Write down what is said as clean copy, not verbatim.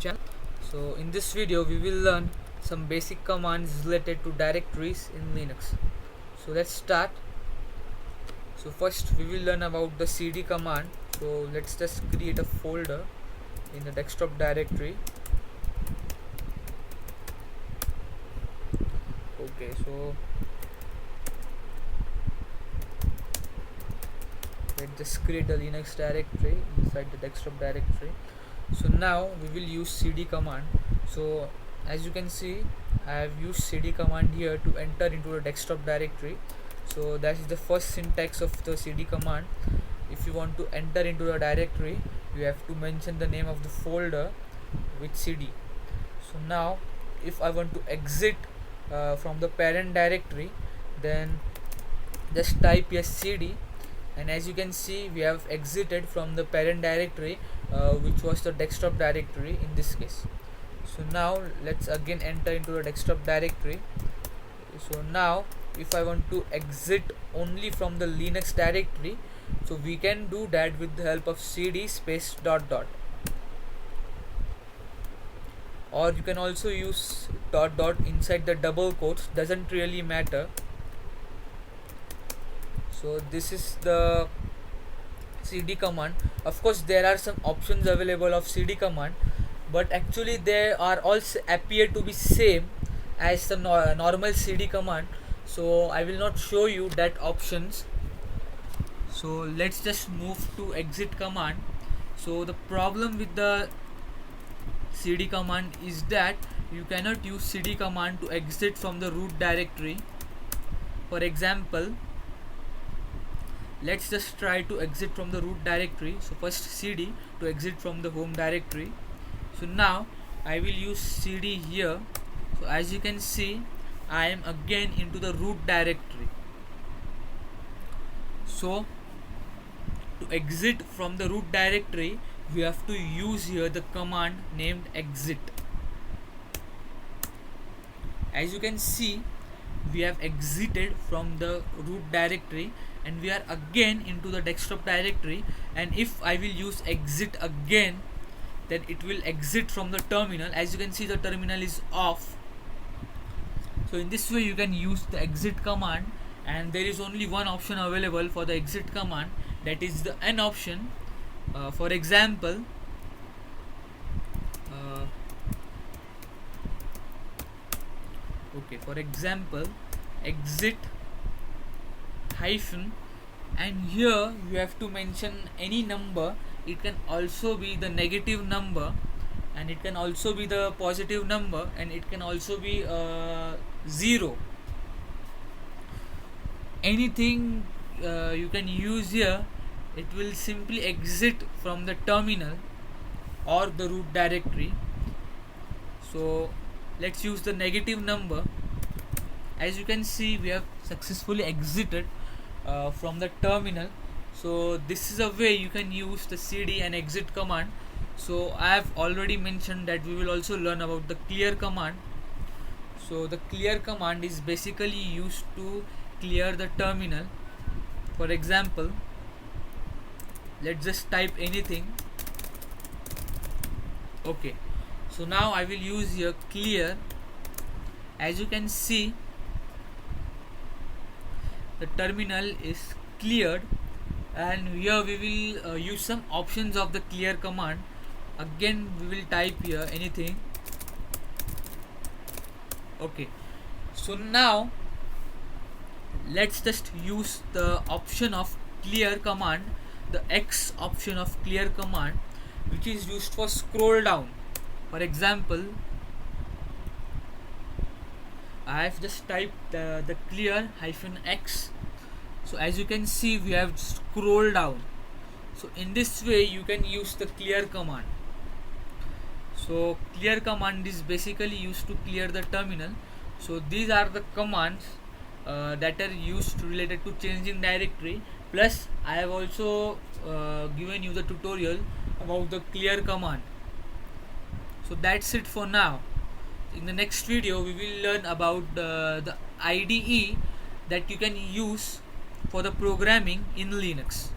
channel. So in this video we will learn some basic commands related to directories in Linux. So let's start. So first we will learn about the cd command. So let's just create a folder in the desktop directory. Okay, so let's just create a Linux directory inside the desktop directory. So now we will use cd command. So as you can see, I have used cd command here to enter into the desktop directory. So that is the first syntax of the cd command. If you want to enter into the directory, you have to mention the name of the folder with cd. So now if I want to exit from the parent directory, then just type yes cd, and as you can see we have exited from the parent directory, which was the desktop directory in this case. So now let's again enter into the desktop directory. So now if I want to exit only from the Linux directory, so we can do that with the help of cd space dot dot, or you can also use dot dot inside the double quotes, doesn't really matter. So this is the cd command. Of course there are some options available of cd command, but actually they are also appear to be same as the normal cd command, so I will not show you that options. So let's just move to exit command. So the problem with the cd command is that you cannot use cd command to exit from the root directory. For example, let's just try to exit from the root directory. So first cd to exit from the home directory. So now I will use cd here. So as you can see, I am again into the root directory. So to exit from the root directory, we have to use here the command named exit. As you can see, we have exited from the root directory and we are again into the desktop directory, and if I will use exit again, then it will exit from the terminal. As you can see, the terminal is off. So in this way you can use the exit command, and there is only one option available for the exit command, that is the n option. For example, exit hyphen, and here you have to mention any number. It can also be the negative number, and it can also be the positive number, and it can also be 0. Anything you can use here. It will simply exit from the terminal or the root directory. So let's use the negative number. As you can see, we have successfully exited from the terminal. So this is a way you can use the cd and exit command. So I have already mentioned that we will also learn about the clear command. So the clear command is basically used to clear the terminal. For example, let's just type anything. Okay, so now I will use here clear. As you can see, the terminal is cleared, and here we will use some options of the clear command. Again we will type here anything. Okay, so now let's just use the option of clear command, the X option of clear command, which is used for scroll down. For example, I have just typed the clear hyphen X. So as you can see, we have scroll down. So in this way you can use the clear command. So clear command is basically used to clear the terminal. So these are the commands that are used related to changing directory. Plus I have also given you the tutorial about the clear command. So that's it for now. In the next video we will learn about the IDE that you can use for the programming in Linux.